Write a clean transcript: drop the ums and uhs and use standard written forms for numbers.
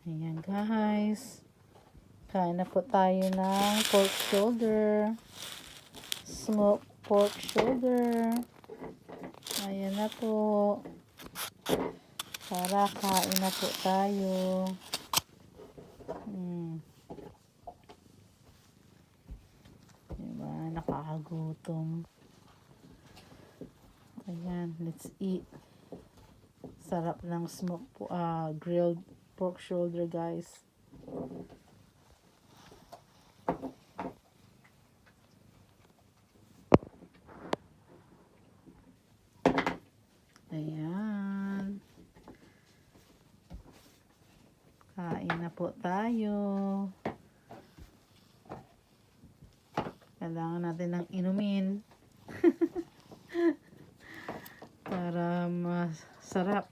Ayan guys. Kain na po tayo ng pork shoulder. Smoked pork shoulder. Ayan na po. Tara, kain na po tayo. Diba? Nakakagutom. Ayan, let's eat. Sarap ng grilled pork shoulder, guys. Ayan. Kain na po tayo. Kailangan natin ng inumin. Para masarap.